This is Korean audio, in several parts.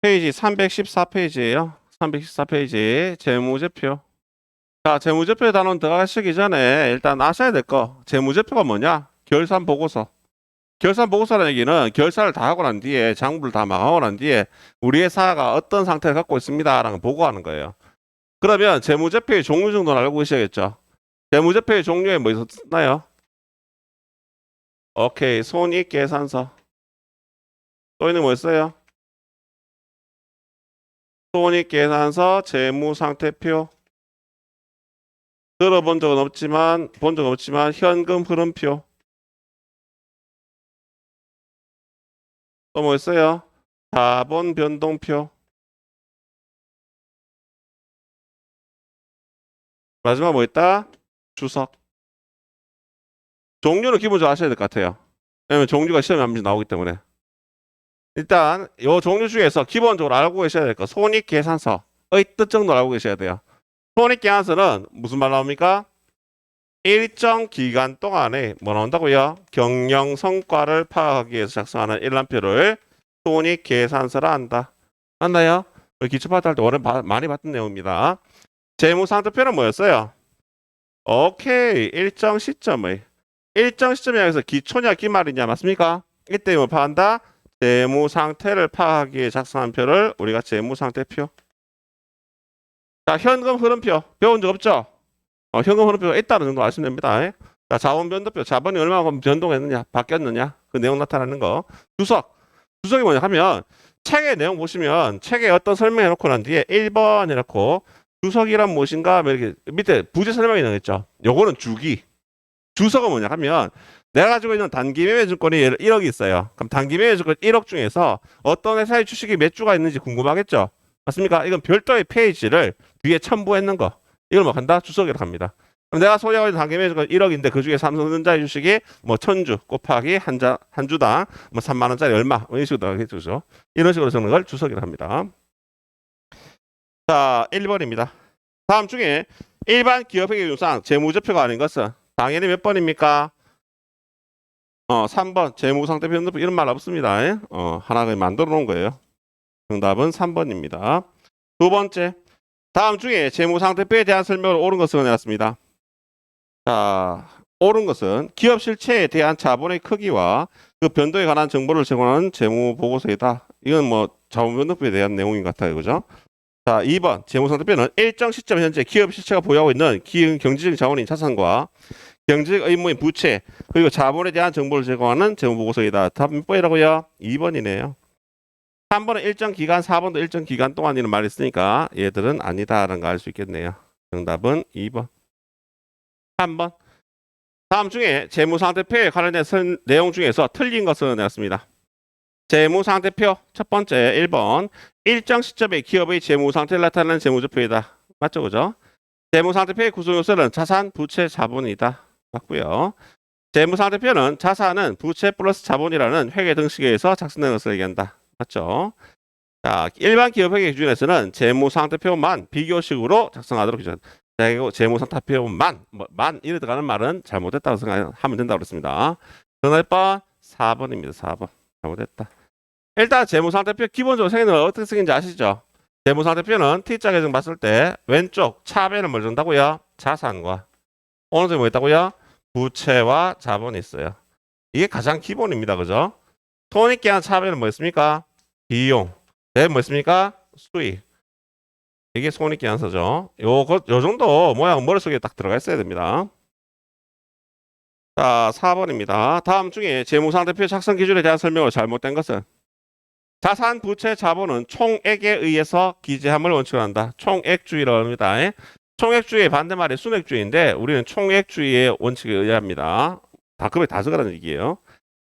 페이지 314페이지예요. 314페이지 재무제표. 자, 재무제표 단원 들어가시기 전에 일단 아셔야 될 거. 재무제표가 뭐냐? 결산보고서. 결산보고서라는 얘기는 결산을 다 하고 난 뒤에 장부를 다 마감하고 난 뒤에 우리 회사가 어떤 상태를 갖고 있습니다라는 걸 보고하는 거예요. 그러면 재무제표의 종류 정도는 알고 계셔야겠죠? 재무제표의 종류에 뭐 있었나요? 오케이, 손익계산서. 또 있는 뭐 있어요? 손익계산서, 재무상태표. 들어본 적은 없지만 본 적 없지만 현금 흐름표. 또 뭐 있어요? 자본 변동표. 마지막 뭐 있다? 주석. 종류는 기본적으로 아셔야 될 것 같아요. 왜냐면 종류가 시험에 한 번씩 나오기 때문에. 일단 이 종류 중에서 기본적으로 알고 계셔야 될 거 손익계산서의 뜻 정도 알고 계셔야 돼요. 손익계산서는 무슨 말 나옵니까? 일정 기간 동안에 뭐 나온다고요? 경영 성과를 파악하기 위해서 작성하는 일람표를 손익계산서라 한다. 맞나요? 기초파트 할 때 오래 많이 봤던 내용입니다. 재무상태표는 뭐였어요? 오케이, 일정 시점의 일정 시점이 여기서 기초냐 기말이냐 맞습니까? 이때 뭐 파한다? 재무 상태를 파악하기 위해 작성한 표를 우리가 재무 상태표. 자, 현금 흐름표 배운 적 없죠? 현금 흐름표가 있다는 정도 아시면 됩니다. 자, 자본 변동표 자본이 얼마만큼 변동했느냐 바뀌었느냐 그 내용 나타나는 거. 주석이 뭐냐 하면 책의 내용 보시면 책에 어떤 설명해 놓고 난 뒤에 1번 해놓고 주석이란 무엇인가 이렇게 밑에 부제 설명이 나있죠. 요거는 주기. 주석은 뭐냐 하면 내가 가지고 있는 단기 매매 증권이 1억이 있어요. 그럼 단기 매매 증권 1억 중에서 어떤 회사의 주식이 몇 주가 있는지 궁금하겠죠? 맞습니까? 이건 별도의 페이지를 뒤에 첨부했는 거. 이걸 뭐 한다? 주석이라고 합니다. 그럼 내가 소유하고 있는 단기 매매 증권 1억인데 그 중에 삼성전자의 주식이 뭐 1000주 곱하기 한 주당 뭐 3만 원짜리 얼마 뭐 이런 식으로 나가겠죠. 이런 식으로 적는 걸 주석이라고 합니다. 자, 1번입니다. 다음 중에 일반 기업회계율상 재무제표가 아닌 것은 당연히 몇 번입니까? 3번 재무상태 변동표 이런 말 없습니다. 하나 만들어 놓은 거예요. 정답은 3번입니다. 두 번째, 다음 중에 재무상태표에 대한 설명을 옳은 것으로 내놨습니다. 자, 옳은 것은 기업 실체에 대한 자본의 크기와 그 변동에 관한 정보를 제공하는 재무보고서이다. 이건 뭐 자본 변동표에 대한 내용인 것 같아요. 그죠? 자, 2번 재무상태표는 일정 시점 현재 기업 실체가 보유하고 있는 경제적인 자원인 자산과 경제적 의무인 부채 그리고 자본에 대한 정보를 제공하는 재무보고서이다. 답 몇 번이라고요? 2번이네요. 3번은 일정 기간, 4번도 일정 기간 동안이라는 말이 있으니까 얘들은 아니다라는 거 알 수 있겠네요. 정답은 2번. 3번. 다음 중에 재무상태표에 관련된 내용 중에서 틀린 것은 내었습니다. 재무상태표 첫 번째 1번 일정 시점에 기업의 재무상태를 나타내는 재무제표이다. 맞죠? 그죠? 재무상태표의 구성요소는 자산, 부채, 자본이다. 맞고요. 재무상태표는 자산은 부채 플러스 자본이라는 회계 등식에서 작성된 것을 얘기한다. 맞죠? 자, 일반 기업 회계 기준에서는 재무상태표만 비교식으로 작성하도록 규정. 재무상태표만 만 이래 들어가는 말은 잘못됐다고 생각하면 된다고 그랬습니다. 정답 1번 4번입니다. 4번 잘못됐다. 일단 재무상태표 기본적으로 생기는 건 어떻게 생긴지 아시죠? 재무상태표는 T자 계정 봤을 때 왼쪽 차변을 뭘 준다고요? 자산과 오른쪽에 뭐 있다고요? 부채와 자본이 있어요. 이게 가장 기본입니다. 그죠? 손익계산 차변은 뭐였습니까? 비용. 뭐였습니까? 수익. 이게 손익계산서죠. 요 정도 모양 머릿속에 딱 들어가 있어야 됩니다. 자, 4번입니다. 다음 중에 재무상태표 작성 기준에 대한 설명을 잘못된 것은 자산, 부채, 자본은 총액에 의해서 기재함을 원칙으로 한다. 총액주의라고 합니다. 총액주의의 반대말이 순액주의인데 우리는 총액주의의 원칙에 의합니다. 금액 다 적으라는 얘기예요.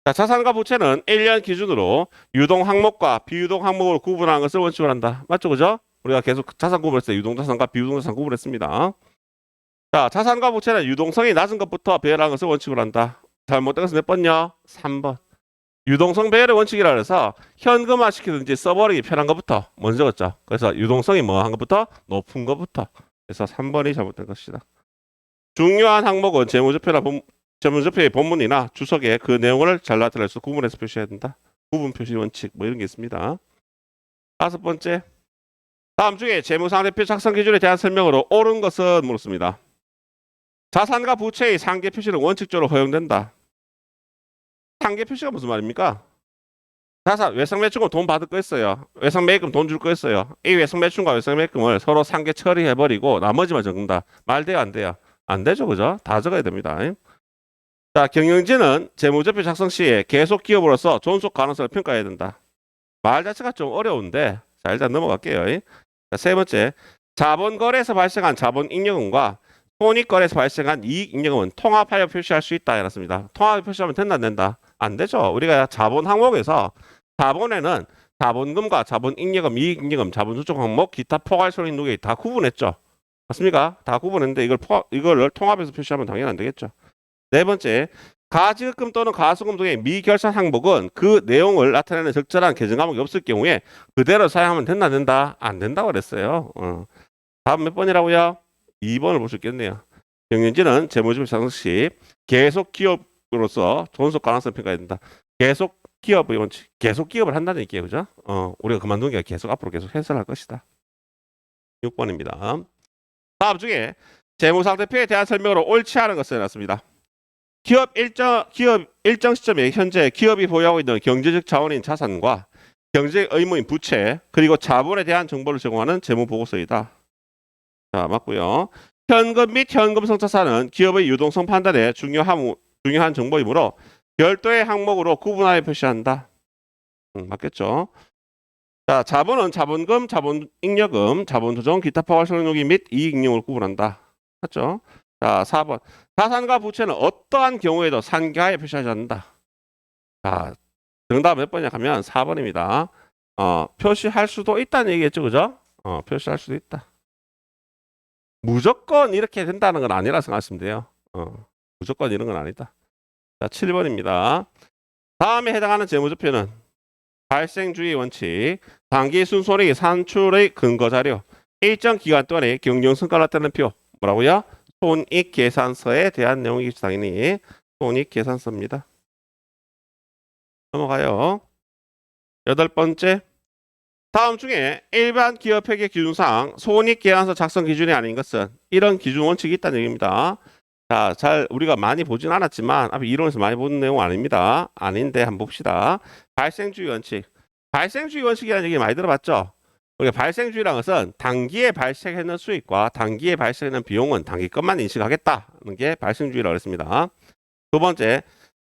자, 자산과 부채는 1년 기준으로 유동 항목과 비유동 항목으로 구분하는 것을 원칙으로 한다. 맞죠? 그죠? 우리가 계속 자산 구분했어요. 유동자산과 비유동자산 구분했습니다. 자, 자산과 부채는 유동성이 낮은 것부터 배열하는 것을 원칙으로 한다. 잘못된 것은 몇 번요? 3번. 유동성 배열의 원칙이라 해서 현금화 시키든지 써버리기 편한 것부터 먼저 적었죠. 그래서 유동성이 뭐 한 것부터 높은 것부터. 그래서 3번이 잘못된 것이다. 중요한 항목은 재무제표의 본문이나 주석에 그 내용을 잘 나타내서 구분해서 표시해야 된다. 구분 표시 원칙 뭐 이런 게 있습니다. 다섯 번째. 다음 중에 재무상대표 작성 기준에 대한 설명으로 옳은 것은 물었습니다. 자산과 부채의 상계 표시는 원칙적으로 허용된다. 상계 표시가 무슨 말입니까? 자산, 외상매출금 돈 받을 거 있어요. 외상매입금 돈 줄 거 있어요. 이 외상매출금과 외상매입금을 서로 상계 처리해버리고 나머지만 적는다. 말 돼요, 안 돼요? 안 되죠, 그죠? 다 적어야 됩니다. 자, 경영진은 재무제표 작성 시에 계속 기업으로서 존속 가능성을 평가해야 된다. 말 자체가 좀 어려운데, 자, 일단 넘어갈게요. 자, 세 번째, 자본거래에서 발생한 자본잉여금과 손익거래에서 발생한 이익잉여금은 통합하여 표시할 수 있다 해놨습니다. 통합하여 표시하면 된다, 안 된다? 안 되죠. 우리가 자본 항목에서 자본에는 자본금과 자본잉여금, 이익잉여금, 자본수적 항목, 기타 포괄손익 누계 다 구분했죠. 맞습니까? 다 구분했는데 이걸 통합해서 표시하면 당연히 안 되겠죠. 네 번째, 가지급금 또는 가수금 등의 미결산 항목은 그 내용을 나타내는 적절한 계정 과목이 없을 경우에 그대로 사용하면 된다, 안 된다? 안 된다고 그랬어요. 다음 몇 번이라고요? 2번을 볼 수 있겠네요. 경영진은 재무제표 작성 시 계속 기업으로서 존속 가능성 평가해야 된다. 계속 기업의 원칙, 계속 기업을 한다는 얘기예요, 그죠? 우리가 그만둔 게 계속 앞으로 계속 해설할 것이다. 6번입니다. 다음 중에 재무상태표에 대한 설명으로 옳지 않은 것을 해놨습니다. 기업 일정 시점에 현재 기업이 보유하고 있는 경제적 자원인 자산과 경제적 의무인 부채 그리고 자본에 대한 정보를 제공하는 재무보고서이다. 자, 맞고요. 현금 및 현금 성차사는 기업의 유동성 판단에 중요한 정보이므로 별도의 항목으로 구분하여 표시한다. 맞겠죠? 자, 자본은 자본금, 자본잉여금, 자본조정, 기타 포괄손익 및 이익잉여금을 구분한다. 맞죠? 자, 4번. 자산과 부채는 어떠한 경우에도 상계하에 표시하지 않는다. 자, 정답 몇 번이냐 하면 4번입니다. 표시할 수도 있다는 얘기겠죠, 그죠? 표시할 수도 있다. 무조건 이렇게 된다는 건 아니라 생각하시면 돼요. 무조건 이런 건 아니다. 자, 7번입니다. 다음에 해당하는 재무제표는 발생주의 원칙, 당기순손익 산출의 근거자료, 일정 기간 동안의 경영성과를 나타내는 표, 뭐라고요? 손익계산서에 대한 내용이겠죠, 당연히. 손익계산서입니다. 넘어가요. 8번째. 다음 중에 일반 기업회계 기준상 손익계산서 작성 기준이 아닌 것은 이런 기준 원칙이 있다는 얘기입니다. 자, 잘 우리가 많이 보진 않았지만 앞에 이론에서 많이 본 내용 아닙니다. 아닌데 한번 봅시다. 발생주의 원칙. 발생주의 원칙이라는 얘기 많이 들어봤죠? 우리가 발생주의라는 것은 단기에 발생하는 수익과 단기에 발생하는 비용은 단기 것만 인식하겠다는 게 발생주의라고 했습니다. 두 번째,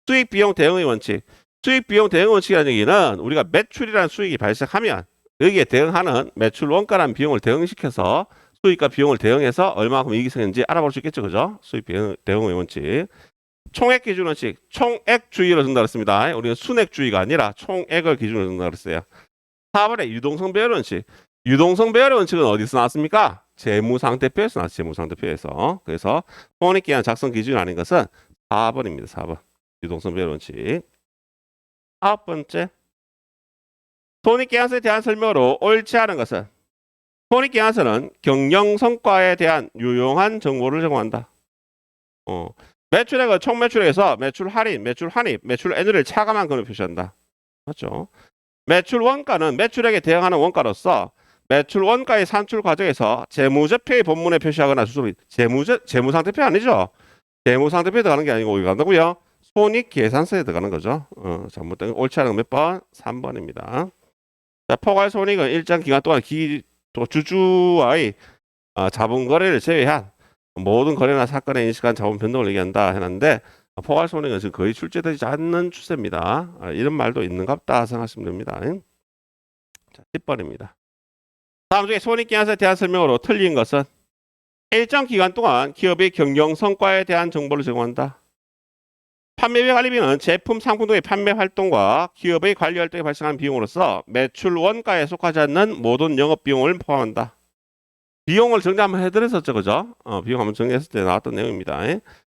수익 비용 대응의 원칙. 수익 비용 대응 원칙이라는 얘기는 우리가 매출이라는 수익이 발생하면 여기에 대응하는 매출 원가라는 비용을 대응시켜서 수익과 비용을 대응해서 얼마만큼 이익이 생겼는지 알아볼 수 있겠죠, 그죠? 수익 비용 대응의 원칙. 총액 기준 원칙, 총액주의로 쓴다고 했습니다. 우리는 순액주의가 아니라 총액을 기준으로 쓴다고 했어요. 4번에 유동성 배열 원칙. 유동성 배열 원칙은 어디서 나왔습니까? 재무상태표에서 나왔어요. 재무상태표에서. 그래서 손익계산 작성 기준이 아닌 것은 4번입니다. 4번. 유동성 배열 원칙. 9번째. 손익계산서에 대한 설명으로 옳지 않은 것은 손익계산서는 경영성과에 대한 유용한 정보를 제공한다. 매출액은 총매출액에서 매출 할인, 매출 환입, 매출 에너지를 차감한 금을 표시한다. 맞죠? 매출 원가는 매출액에 대응하는 원가로서 매출 원가의 산출 과정에서 재무제표의 본문에 표시하거나 수수비 재무상태표 아니죠? 재무상태표에 들어가는 게 아니고 어디 간다고요? 손익계산서에 들어가는 거죠. 잘못된 옳지 않은 건 몇 번? 3번입니다. 자, 포괄손익은 일정 기간 동안 주주와의 자본 거래를 제외한 모든 거래나 사건에 인식한 자본 변동을 얘기한다 해놨는데 포괄손익은 지금 거의 출제되지 않는 추세입니다. 이런 말도 있는갑다 생각하시면 됩니다. 자, 10번입니다. 다음 중에 손익계산서에 대한 설명으로 틀린 것은 일정 기간 동안 기업의 경영 성과에 대한 정보를 제공한다. 판매비 관리비는 제품, 상품 등의 판매 활동과 기업의 관리 활동에 발생하는 비용으로서 매출 원가에 속하지 않는 모든 영업 비용을 포함한다. 비용을 정리 한번 해드렸었죠, 그죠? 비용 한번 정리했을 때 나왔던 내용입니다.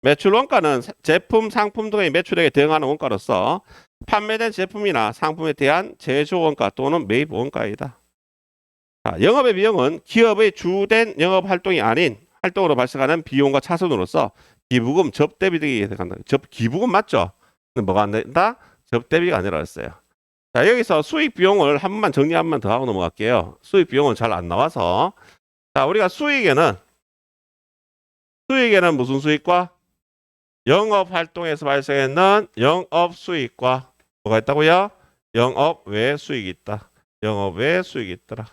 매출 원가는 제품, 상품 등의 매출액에 대응하는 원가로서 판매된 제품이나 상품에 대한 제조 원가 또는 매입 원가이다. 자, 영업의 비용은 기업의 주된 영업 활동이 아닌 활동으로 발생하는 비용과 차손으로서 기부금, 접대비 등이 해당한다. 기부금 맞죠? 근데 뭐가 안 된다? 접대비가 아니라 했어요. 자, 여기서 수익 비용을 한 번만 정리 한 번 더 하고 넘어갈게요. 수익 비용은 잘 안 나와서. 자, 우리가 수익에는 무슨 수익과 영업 활동에서 발생했는 영업 수익과 뭐가 있다고요? 영업 외 수익이 있다. 영업 외 수익이 있더라.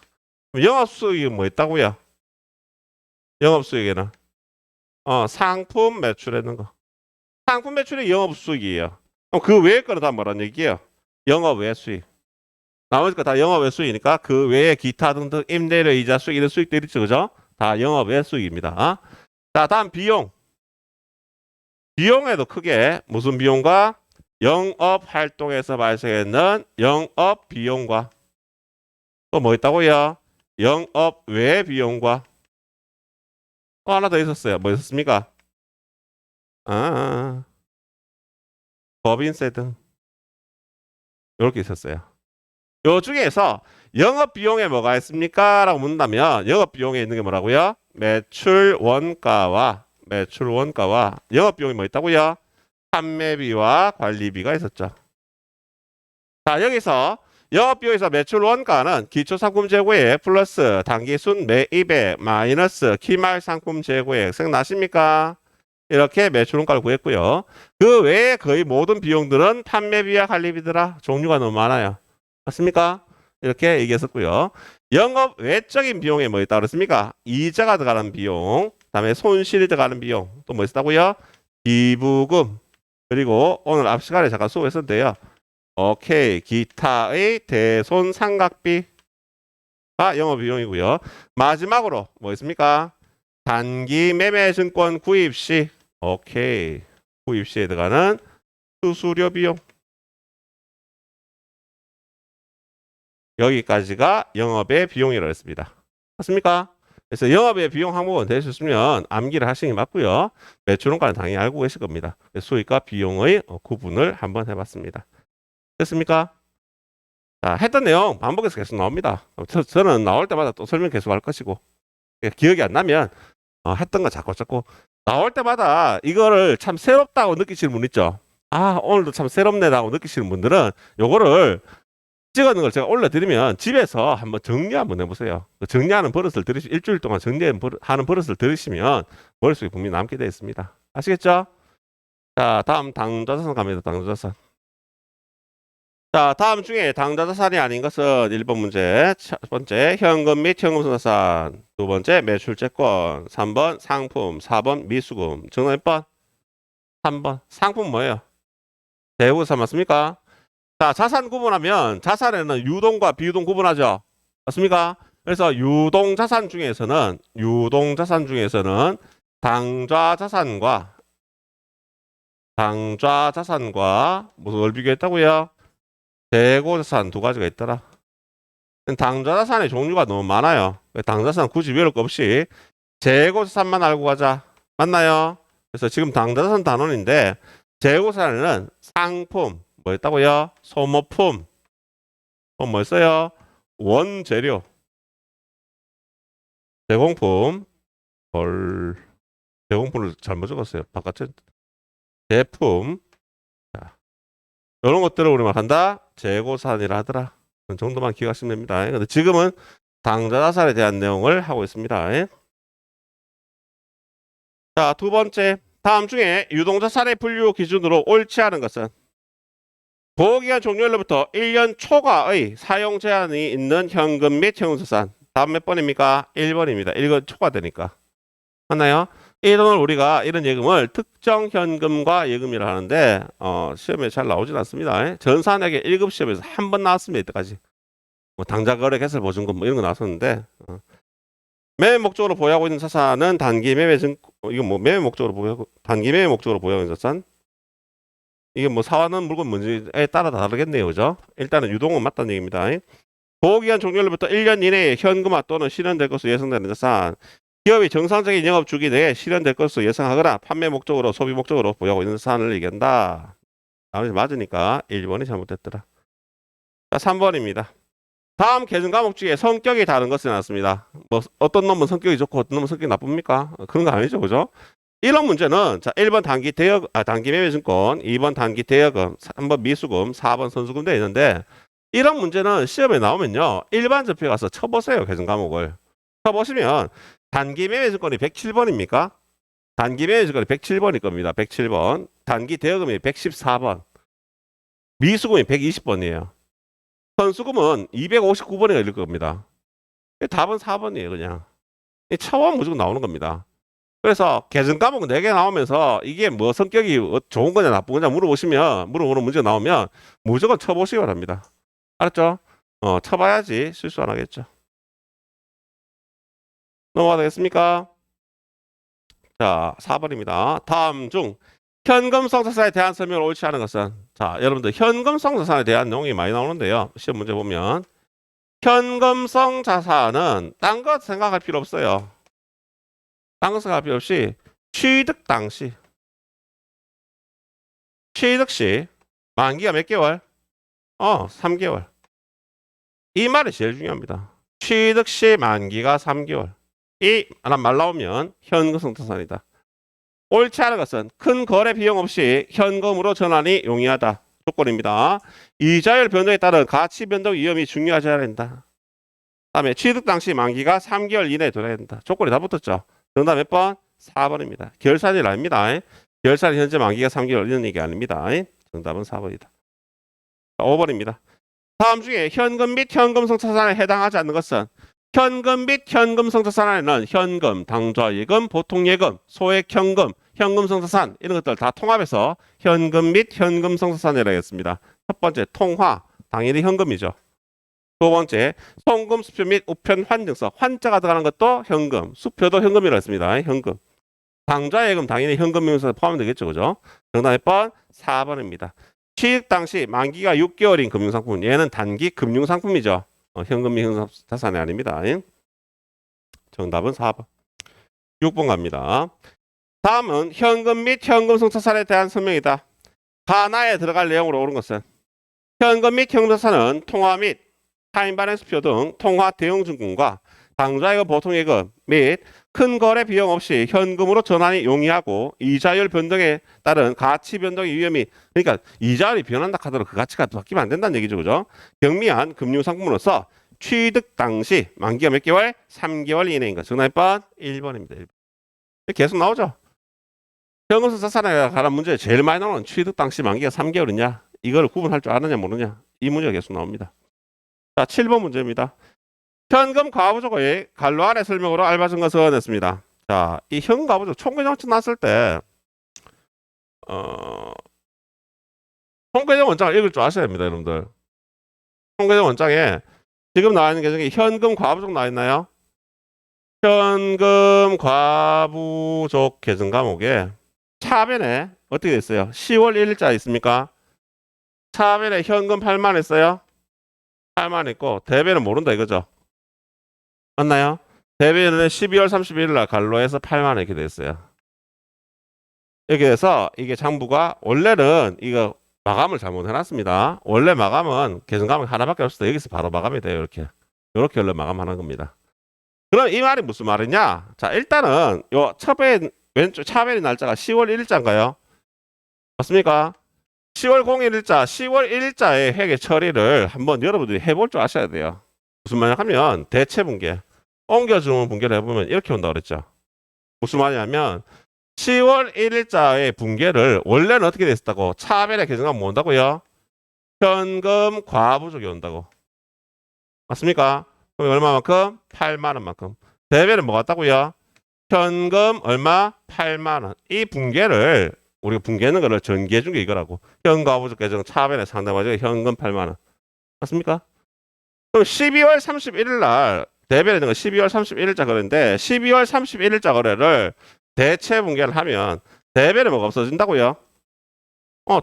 그럼 영업 수익이 뭐 있다고요? 영업 수익에는 상품 매출하는 거. 상품 매출이 영업 수익이에요. 그럼 그 외의 거는 다 뭐란 얘기예요? 영업 외 수익. 나머지 거 다 영업 외 수익이니까 그 외에 기타 등등 임대료, 이자 수익 이런 수익들이 있죠, 그죠? 다 영업 외 수익입니다. 자, 다음 비용. 비용에도 크게 무슨 비용과 영업 활동에서 발생했는 영업 비용과 또 뭐 있다고요? 영업 외 비용과 또 하나 더 있었어요. 뭐 있었습니까? 법인세 등 이렇게 있었어요. 요 중에서 영업 비용에 뭐가 있습니까? 라고 묻는다면 영업 비용에 있는 게 뭐라고요? 매출 원가와 영업 비용이 뭐 있다고요? 판매비와 관리비가 있었죠. 자, 여기서 영업비용에서 매출 원가는 기초상품 재고액 플러스 단기순 매입액 마이너스 기말 상품 재고액 생각나십니까? 이렇게 매출 원가를 구했고요. 그 외에 거의 모든 비용들은 판매비와 관리비더라. 종류가 너무 많아요. 맞습니까? 이렇게 얘기했었고요. 영업 외적인 비용에 뭐 있다고 그랬습니까? 이자가 들어가는 비용, 그다음에 손실이 들어가는 비용, 또 뭐 있다고요? 기부금, 그리고 오늘 앞 시간에 잠깐 수업했었는데요. 오케이, 기타의 대손 상각비가 영업 비용이고요. 마지막으로 뭐 있습니까? 단기 매매 증권 구입 시, 오케이, 구입 시에 들어가는 수수료 비용. 여기까지가 영업의 비용이라고 했습니다. 맞습니까? 그래서 영업의 비용 항목은 되셨으면 암기를 하시는 게 맞고요. 매출원가는 당연히 알고 계실 겁니다. 수익과 비용의 구분을 한번 해봤습니다. 됐습니까? 자, 했던 내용 반복해서 계속 나옵니다. 저는 나올 때마다 또 설명 계속 할 것이고 기억이 안 나면 했던 거 자꾸 나올 때마다 이거를 참 새롭다고 느끼시는 분 있죠? 아, 오늘도 참 새롭네라고 느끼시는 분들은 요거를 찍어놓은 걸 제가 올려드리면 집에서 한번 정리 한번 해보세요. 정리하는 버릇을 일주일 동안 정리하는 버릇을 들으시면 머릿속에 분명히 남게 되어 있습니다. 아시겠죠? 자, 다음 당좌자산 갑니다. 당좌자산. 자, 다음 중에 당좌자산이 아닌 것은 1번 문제, 첫 번째 현금 및 현금손자산, 두 번째 매출채권, 3번 상품, 4번 미수금. 정답 몇 번? 3번. 상품 뭐예요? 재고자산 맞습니까? 자, 자산 구분하면 자산에는 유동과 비유동 구분하죠. 맞습니까? 그래서 유동자산 중에서는 당좌자산과 무슨 걸 비교했다고요? 재고자산 두 가지가 있더라. 당좌자산의 종류가 너무 많아요. 당좌자산 굳이 외울 거 없이 재고자산만 알고 가자. 맞나요? 그래서 지금 당좌자산 단원인데 재고자산에는 상품 뭐였다고요? 소모품. 뭐였어요? 원재료. 제공품. 제공품을 잘못 적었어요. 바깥에 제품. 자, 이런 것들을 우리만 한다. 재고산이라 하더라. 그 정도만 기억하시면 됩니다. 근데 지금은 당좌자산에 대한 내용을 하고 있습니다. 자, 두 번째. 다음 중에 유동자산의 분류 기준으로 옳지 않은 것은 보호기간 종료일로부터 1년 초과의 사용 제한이 있는 현금 및 현금자산. 다음 몇 번입니까? 1번입니다. 1년 초과되니까. 맞나요? 이 돈을 우리가 이런 예금을 특정 현금과 예금이라 하는데 시험에 잘 나오진 않습니다. 전산에게 1급 시험에서 한 번 나왔습니다. 이때까지. 뭐 당좌거래 개설 보증금 뭐 이런 거 나왔었는데 매매 목적으로 보유하고 있는 자산은 단기 매매 매매 목적으로 단기 매매 목적으로 보유하고 있는 자산. 이게 뭐 사와는 물건 뭔지에 따라 다르겠네요. 그죠? 일단은 유동은 맞다는 얘기입니다. 보호기간 종료일로부터 1년 이내에 현금화 또는 실현될 것으로 예상되는 자산. 기업이 정상적인 영업 주기 내에 실현될 것으로 예상하거나 판매 목적으로 소비 목적으로 보유하고 있는 자산을 얘기한다. 나머지 맞으니까 1번이 잘못됐더라. 자, 3번입니다. 다음 계정 과목 중에 성격이 다른 것이 나왔습니다. 뭐 어떤 놈은 성격이 좋고 어떤 놈은 성격이 나쁩니까? 그런 거 아니죠. 그죠? 이런 문제는 자 1번 단기 매매증권, 2번 단기 대여금, 3번 미수금, 4번 선수금 되어 있는데 이런 문제는 시험에 나오면요. 일반 접해 가서 쳐보세요. 계산 과목을. 쳐보시면 단기 매매 증권이 107번입니까? 단기 매매 증권이 107번일 겁니다. 107번. 단기 대여금이 114번. 미수금이 120번이에요. 선수금은 259번에 걸릴 겁니다. 답은 4번이에요. 그냥. 차원 무조건 나오는 겁니다. 그래서 계산 과목 4개 나오면서 이게 뭐 성격이 좋은 거냐 나쁜 거냐 물어보는 문제가 나오면 무조건 쳐보시기 바랍니다. 알았죠? 쳐봐야지 실수 안 하겠죠. 넘어가도 되겠습니까? 자, 4번입니다. 다음 중 현금성 자산에 대한 설명을 옳지 않은 것은, 자, 여러분들 현금성 자산에 대한 내용이 많이 나오는데요. 시험 문제 보면 현금성 자산은 딴 거 생각할 필요 없어요. 딴 거 생각할 필요 없이 취득 당시, 취득 시 만기가 몇 개월? 3개월. 이 말이 제일 중요합니다. 취득 시 만기가 3개월. 이 말 나오면 현금성 자산이다. 옳지 않은 것은 큰 거래 비용 없이 현금으로 전환이 용이하다. 조건입니다. 이자율 변동에 따른 가치 변동 위험이 중요하지 않는다. 다음에 취득 당시 만기가 3개월 이내에 도래해야 된다. 조건이 다 붙었죠. 정답 몇 번? 4번입니다. 결산이 아닙니다. 결산이 현재 만기가 3개월 이런 얘기 아닙니다. 정답은 4번이다. 5번입니다. 다음 중에 현금 및 현금성 자산에 해당하지 않는 것은 현금 및 현금성 자산에는 현금, 당좌예금, 보통예금, 소액현금, 현금성 자산 이런 것들 다 통합해서 현금 및 현금성 자산이라고 했습니다. 첫 번째 통화, 당연히 현금이죠. 두 번째 송금, 수표 및 우편 환증서, 환자가 들어가는 것도 현금, 수표도 현금이라고 했습니다. 현금. 당좌예금 당연히 현금이면서 포함되겠죠. 그죠? 정답 몇 번? 4번입니다. 취득 당시 만기가 6개월인 금융상품, 얘는 단기 금융상품이죠. 현금 및 현금 자산이 아닙니다. 정답은 4번. 6번 갑니다. 다음은 현금 및 현금성 자산에 대한 설명이다. 하나에 들어갈 내용으로 옳은 것은 현금 및 현금 자산은 통화 및 타임 발행수표 등 통화 대용증권과 당좌예금, 보통예금 및 큰 거래 비용 없이 현금으로 전환이 용이하고 이자율 변동에 따른 가치 변동의 위험이, 그러니까 이자율이 변한다 하더라도 그 가치가 바뀌면 안 된다는 얘기죠. 그죠? 경미한 금융상품으로서 취득 당시 만기가 몇 개월? 3개월 이내인 것. 정답 몇 번? 1번입니다. 1번. 계속 나오죠. 현금성 자산에 관한 문제 제일 많이 나오는 취득 당시 만기가 3개월이냐? 이걸 구분할 줄 아느냐 모르냐? 이 문제가 계속 나옵니다. 자, 7번 문제입니다. 현금 과부족의 갈로 아래 설명으로 알맞은 것은 했습니다. 자, 이 현금 과부족 총계정책 났을 때 총계정 원장을 읽을 줄 아셔야 됩니다, 여러분들. 총계정 원장에 지금 나와 있는 계정이 현금 과부족 나와 있나요? 현금 과부족 계정 과목에 차변에 어떻게 됐어요? 10월 1일자 있습니까? 차변에 현금 8만 있어요? 8만 있고 대변은 모른다 이거죠? 맞나요? 대변은 12월 31일 날 갈로해서 8만 이렇게 됐어요. 이렇게 돼서 이게 장부가 원래는 이거 마감을 잘못 해놨습니다. 원래 마감은 계정 과목이 하나밖에 없어서 여기서 바로 마감이 돼요. 이렇게 원래 마감하는 겁니다. 그럼 이 말이 무슨 말이냐? 자, 일단은 요 첩의 왼쪽 차변의 날짜가 10월 1일자인가요? 맞습니까? 10월 01일자, 10월 1일자의 회계 처리를 한번 여러분들이 해볼 줄 아셔야 돼요. 무슨 말이냐 하면 대체 분계, 옮겨주는 분계를 해보면 이렇게 온다고 그랬죠. 무슨 말이냐면 10월 1일자의 분계를 원래는 어떻게 됐었다고? 차변의 계정하면 뭐 온다고요? 현금 과부족이 온다고. 맞습니까? 그럼 얼마만큼? 8만 원만큼. 대변은 뭐 같다고요? 현금 얼마? 8만 원. 이 분계를 우리가 분계하는 거를 전개해 준 게 이거라고. 현금 과부족 계정 차변에 상담하죠. 현금 8만 원. 맞습니까? 그럼 12월 31일 날 대변에 있는 거 12월 31일자 거래인데 12월 31일자 거래를 대체 분계를 하면 대변에 뭐가 없어진다고요?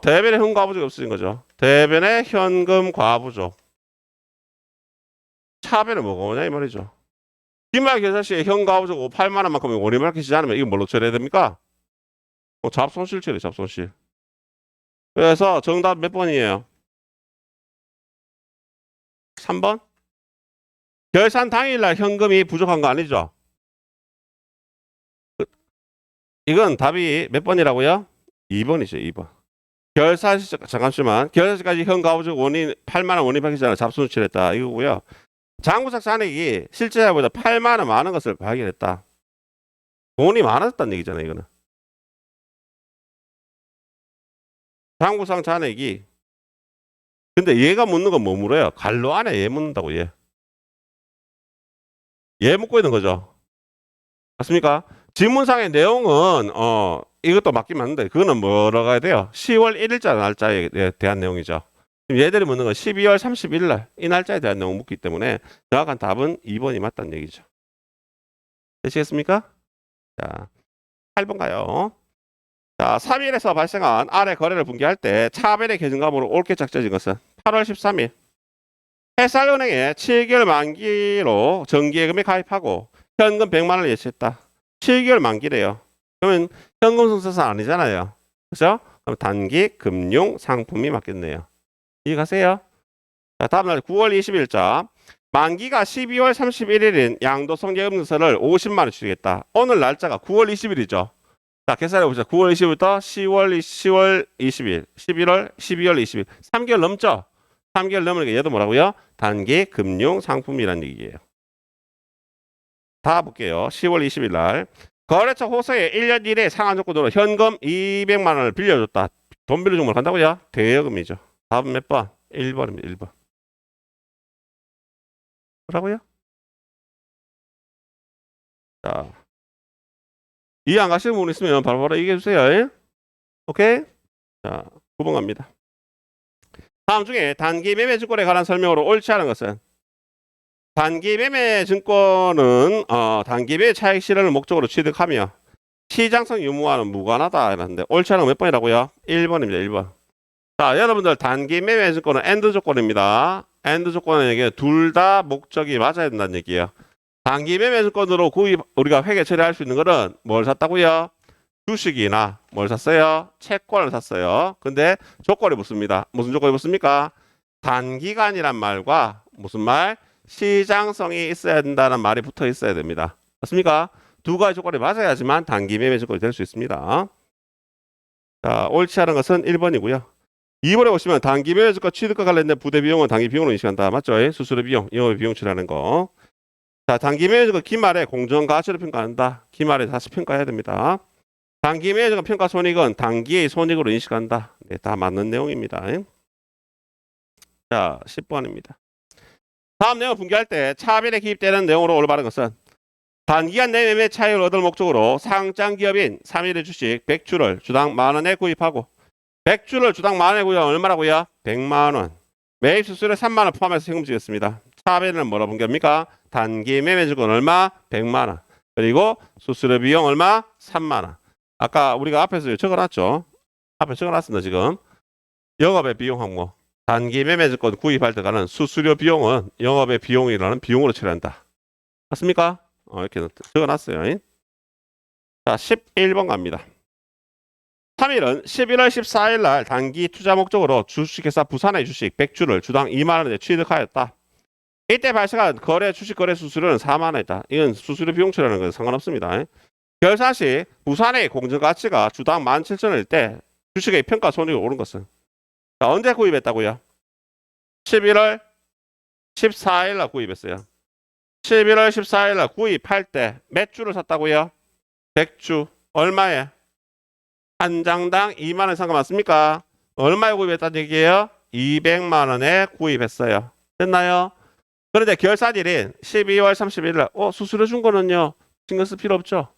대변에 현금 과부족이 없어진 거죠. 대변에 현금 과부족. 차변에 뭐가 오냐 이 말이죠. 기말 계산 시에 현금 과부족 8만 원만큼 원리마켓이지 않으면 이게 뭘로 처리해야 됩니까? 잡손실 처리, 잡손실. 그래서 정답 몇 번이에요? 3번? 결산 당일날 현금이 부족한 거 아니죠? 이건 답이 몇 번이라고요? 2번이죠, 2번. 결산 시 잠깐만. 결산 시까지 현 가구적 원인 8만 원 원인 밝히지 않아 잡수 누출했다. 이거고요. 장부상 잔액이 실제보다 8만 원 많은 것을 발견했다. 돈이 많았다는 얘기잖아요, 이거는. 장부상 잔액이 근데 얘가 묻는 건 뭐 물어요? 갈로 안에 얘 묻는다고 얘. 얘 묻고 있는 거죠. 맞습니까? 지문상의 내용은 이것도 맞긴 맞는데 그거는 뭐라고 해야 돼요? 10월 1일자 날짜에 대한 내용이죠. 지금 얘들이 묻는 건 12월 31일 날 이 날짜에 대한 내용 묻기 때문에 정확한 답은 2번이 맞다는 얘기죠. 되시겠습니까? 자, 8번 가요. 자, 3일에서 발생한 아래 거래를 분기할 때 차변의 계정값으로 옳게 작져진 것은 8월 13일 햇살은행에 7개월 만기로 정기예금에 가입하고 현금 100만 원을 예치했다. 7개월 만기래요. 그러면 현금 순서상 아니잖아요. 그죠? 그럼 단기 금융 상품이 맞겠네요. 이해가세요? 자, 다음 날 9월 20일자 만기가 12월 31일인 양도성 예금서를 50만 원 주겠다. 오늘 날짜가 9월 20일이죠. 자, 계산해 보자. 9월 20일부터 10월 20일, 11월, 12월 20일. 3개월 넘죠? 3개월 넘으니까 얘도 뭐라고요? 단기 금융 상품이라는 얘기예요. 다 볼게요. 10월 20일 날 거래처 호소에 1년 이내 상한 조건으로 현금 200만 원을 빌려줬다. 돈 빌려준 걸 간다고요? 대여금이죠. 답은 몇 번? 1번입니다. 1번. 뭐라고요? 자, 이해 안 가시는 부분 있으면 바로 얘기해 주세요. 오케이? 자, 9번 갑니다. 다음 중에 단기 매매 증권에 관한 설명으로 옳지 않은 것은 단기 매매 증권은 단기 매매 차익 실현을 목적으로 취득하며 시장성 유무와는 무관하다 이러는데 옳지 않은 건 몇 번이라고요? 1번입니다. 1번. 자, 여러분들 단기 매매 증권은 엔드 조건입니다. 엔드 조건은 둘 다 목적이 맞아야 된다는 얘기예요. 단기 매매 증권으로 우리가 회계 처리할 수 있는 거는 뭘 샀다고요? 주식이나 뭘 샀어요? 채권을 샀어요. 근데 조건이 붙습니다. 무슨 조건이 붙습니까? 단기간이란 말과 무슨 말? 시장성이 있어야 된다는 말이 붙어 있어야 됩니다. 맞습니까? 두 가지 조건이 맞아야지만 단기 매매 증권이 될 수 있습니다. 자, 옳지 않은 것은 1번이고요. 2번에 보시면 단기 매매 증권 취득과 관련된 부대 비용은 단기 비용으로 인식한다. 맞죠? 수수료 비용, 영업 비용 처리하는 거. 자, 단기 매매 증권 기말에 공정 가치를 평가한다. 기말에 다시 평가해야 됩니다. 단기 매매 증권 평가 손익은 단기의 손익으로 인식한다. 네, 다 맞는 내용입니다. 자, 10번입니다. 다음 내용을 분기할 때 차변에 기입되는 내용으로 올바른 것은 단기간 내 매매 차익을 얻을 목적으로 상장 기업인 3일의 주식 100주를 주당 만원에 구입하고 100주를 주당 만원에 구입하면 얼마라고요? 100만원. 매입 수수료 3만원 포함해서 세금 지겠습니다. 차변은 뭐라 분기합니까? 단기 매매 증권 얼마? 100만원. 그리고 수수료 비용 얼마? 3만원. 아까 우리가 앞에서 적어놨죠? 앞에 적어놨습니다. 지금 영업의 비용 항목 단기 매매 증권 구입할 때 가는 수수료 비용은 영업의 비용이라는 비용으로 처리한다. 맞습니까? 이렇게 적어놨어요. 자, 11번 갑니다. 3일은 11월 14일 날 단기 투자 목적으로 주식회사 부산의 주식 100주를 주당 2만 원에 취득하였다. 이때 발생한 거래 주식 거래 수수료는 4만 원이다. 이건 수수료 비용 처리하는 건 상관없습니다. 결산 시 부산의 공정 가치가 주당 17,000원일 때 주식의 평가 손익이 오른 것은 자, 언제 구입했다고요? 11월 14일 날 구입했어요. 11월 14일 날 구입할 때 몇 주를 샀다고요? 100주. 얼마에? 한 장당 2만 원 상관 맞습니까? 얼마에 구입했다는 얘기예요? 200만 원에 구입했어요. 됐나요? 그런데 결산일인 12월 31일 날 수수료 준 거는요. 신경 쓸 필요 없죠.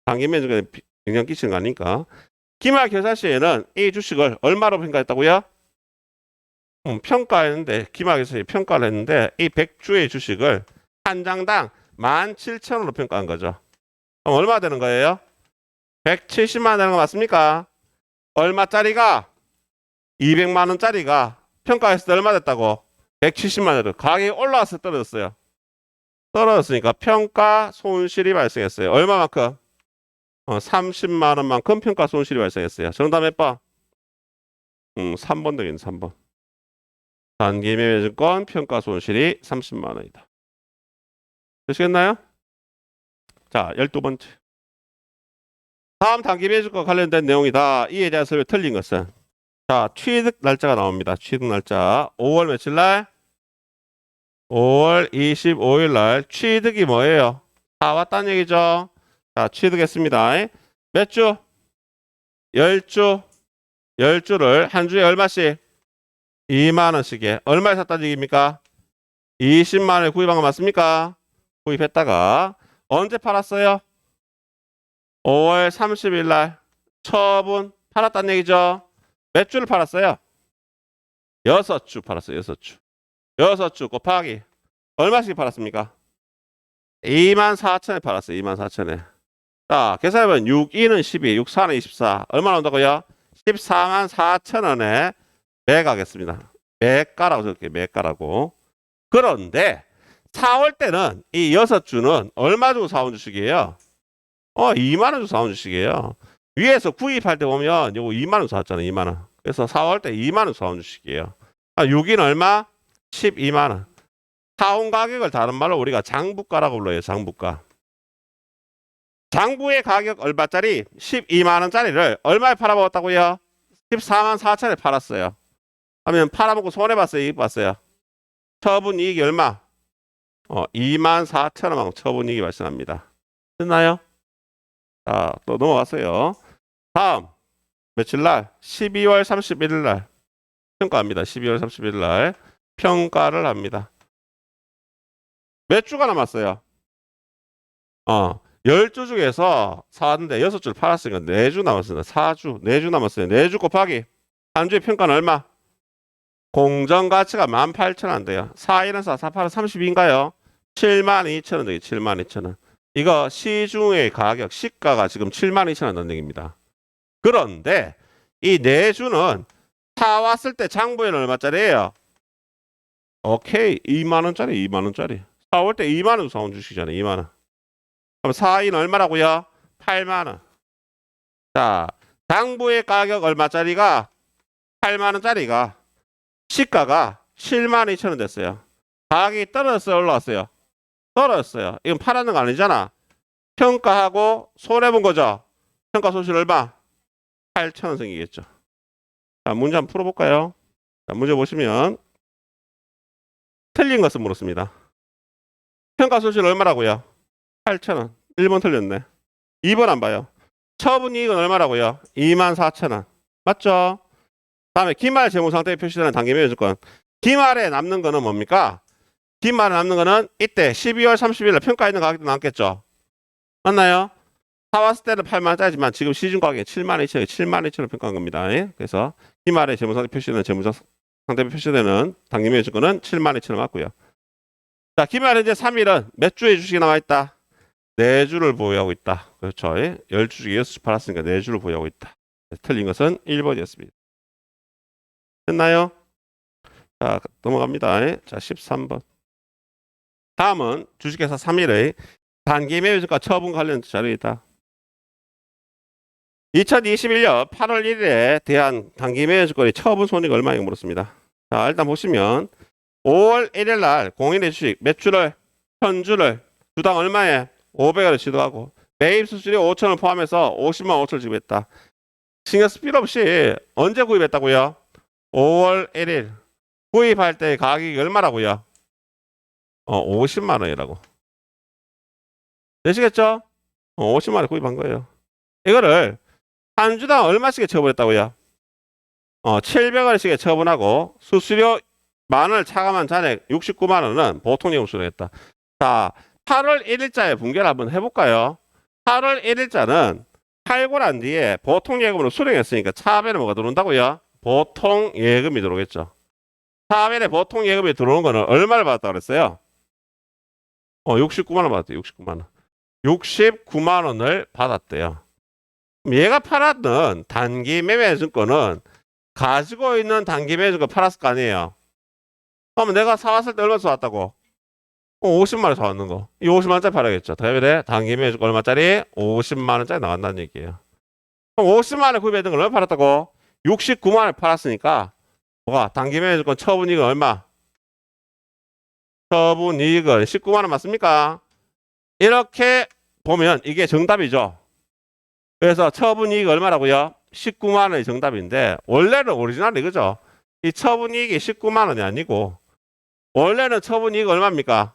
단기 매매에 영향 끼치는 거 아니니까. 기말 결산 시에는 이 주식을 얼마로 평가했다고요? 평가했는데 기말에서 평가를 했는데 이 100주의 주식을 한 장당 17,000원으로 평가한 거죠. 그럼 얼마 되는 거예요? 170만 원 되는 거 맞습니까? 얼마짜리가? 200만 원짜리가 평가했을 때 얼마 됐다고? 170만 원. 가격이 올라와서 떨어졌어요. 떨어졌으니까 평가 손실이 발생했어요. 얼마만큼? 30만 원만큼 평가 손실이 발생했어요. 정답 몇 번? 3번 되겠네. 3번. 단기 매매 증권 평가 손실이 30만 원이다. 되시겠나요? 자, 12번째. 다음 단기매수과 관련된 내용이다. 이에 대한 설명 틀린 것은 자, 취득 날짜가 나옵니다. 취득 날짜 5월 며칠 날? 5월 25일 날 취득이 뭐예요? 다 왔다는 얘기죠. 자, 취득했습니다. 몇 주? 10주. 10주를 한 주에 얼마씩? 2만 원씩에 얼마에 샀다는 얘기입니까? 20만 원에 구입한 거 맞습니까? 구입했다가 언제 팔았어요? 5월 30일 날 처분 팔았다는 얘기죠. 몇 주를 팔았어요? 6주 팔았어요. 6주. 6주 곱하기 얼마씩 팔았습니까? 24,000에 팔았어요. 24,000에. 자, 계산해보면 6, 2는 12, 6, 4는 24. 얼마 나온다고요? 14만 4천 원에 매가겠습니다. 매가라고 적을게요. 매가라고. 그런데 4월 때는 이 6주는 얼마 주고 사온 주식이에요? 2만 원 주고 사온 주식이에요. 위에서 구입할 때 보면 요거 2만 원 사왔잖아요. 2만 원. 그래서 4월 때 2만 원 사온 주식이에요. 6인 얼마? 12만 원. 사온 가격을 다른 말로 우리가 장부가라고 불러요. 장부가. 장부의 가격 얼마짜리? 12만 원짜리를 얼마에 팔아먹었다고요? 14만 4천에 팔았어요. 하면 팔아먹고 손해봤어요? 이익 봤어요? 처분 이익이 얼마? 2만 4천 원만큼 처분 이익이 발생합니다. 됐나요? 자, 또 넘어갔어요. 다음 며칠 날? 12월 31일 날 평가합니다. 12월 31일 날 평가를 합니다. 몇 주가 남았어요? 10주 중에서 사왔는데 6주를 팔았으니까 4주 남았습니다. 4주, 4주 남았어요. 4주 곱하기 한 주의 평가는 얼마? 공정가치가 18,000원 돼요. 4일은 4, 4, 8은 32인가요? 72,000원 되게 72,000원. 이거 시중의 가격, 시가가 지금 72,000원 된는 얘기입니다. 그런데 이 4주는 사왔을 때 장부에는 얼마짜리예요? 오케이, 2만원짜리, 2만원짜리. 사올 때 2만원 사온 주식이잖아요, 2만원. 그럼 4인 얼마라고요? 8만원. 자, 장부의 가격 얼마짜리가? 8만원짜리가 시가가 72,000원 됐어요. 가격이 떨어졌어요? 올라왔어요? 떨어졌어요. 이건 팔았는 거 아니잖아. 평가하고 손해본 거죠. 평가 손실 얼마? 8,000원 생기겠죠. 자, 문제 한번 풀어볼까요? 자, 문제 보시면 틀린 것을 물었습니다. 평가 손실 얼마라고요? 8,000원. 1번 틀렸네. 2번 안 봐요. 처분 이익은 얼마라고요? 24,000원. 맞죠? 다음에 기말 재무상태에 표시되는 단기매매조건. 기말에 남는 거는 뭡니까? 기말에 남는 거는 이때 12월 30일 날 평가 있는 가격도 남겠죠? 맞나요? 사왔을 때는 8만 원짜리지만 지금 시중 가격이 72,000원, 72,000원 평가한 겁니다. 그래서 기말에 재무상태 표시되는 재무상태 표시되는 단기매매조건은 72,000원 맞고요. 자, 기말 현재 3일은 몇 주의 주식이 나와 있다? 4주를 보유하고 있다. 그렇죠? 10주 중에 6주 팔았으니까 4주를 보유하고 있다. 틀린 것은 1번이었습니다. 됐나요? 자, 넘어갑니다. 자, 13번. 다음은 주식회사 3일의 단기매매주가 처분 관련 자료이다. 2021년 8월 1일에 대한 단기매매주권의 처분 손익 얼마인가 물었습니다. 자, 일단 보시면 5월 1일 날 공인의 주식 몇 주를? 1000주를 주당 얼마에? 500원을 지도하고 매입 수수료 5,000원 포함해서 50만 5천을 지급했다. 신경 쓸 필요 없이 언제 구입했다고요? 5월 1일. 구입할 때 가격이 얼마라고요? 50만 원이라고. 되시겠죠? 50만 원에 구입한 거예요. 이거를 한 주당 얼마씩에 처분했다고요? 700원씩에 처분하고 수수료 만원을 차감한 잔액 69만 원은 보통예금 수령했다. 자, 8월 1일자에 분개를 한번 해볼까요? 8월 1일자는 팔고 난 뒤에 보통예금으로 수령했으니까 차변에 뭐가 들어온다고요? 보통예금이 들어오겠죠. 차변에 보통예금이 들어오는 거는 얼마를 받았다고 그랬어요? 69만 원 받았대요. 69만 원. 69만 원을 받았대요. 얘가 팔았던 단기 매매증권은 가지고 있는 단기 매매증권 팔았을 거 아니에요. 그러면 내가 사왔을 때 얼마 사왔다고? 50만 원 사왔는 거. 이 50만 원짜리 팔아야겠죠. 대비에 단기 매매증권 얼마짜리? 50만 원짜리 나간다는 얘기예요. 그럼 50만 원에 구입했던 걸 얼마 팔았다고? 69만 원에 팔았으니까 뭐가? 단기 매매증권 처분이익은 얼마? 처분이익은 19만 원 맞습니까? 이렇게 보면 이게 정답이죠. 그래서 처분이익 얼마라고요? 19만 원이 정답인데 원래는 오리지널이 그죠? 이 처분이익이 19만 원이 아니고 원래는 처분이익 얼마입니까?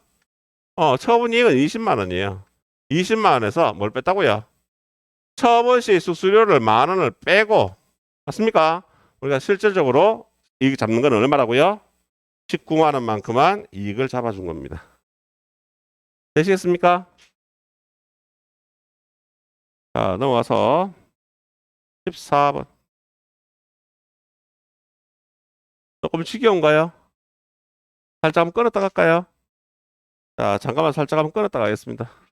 처분이익은 20만 원이에요. 20만 원에서 뭘 뺐다고요? 처분 시 수수료를 만 원을 빼고 맞습니까? 우리가 실질적으로 이익 잡는 건 얼마라고요? 19만 원만큼만 이익을 잡아준 겁니다. 되시겠습니까? 자, 넘어가서 14번. 조금 지겨운가요? 살짝 한번 끊었다 갈까요? 자, 잠깐만 살짝 한번 끊었다 가겠습니다.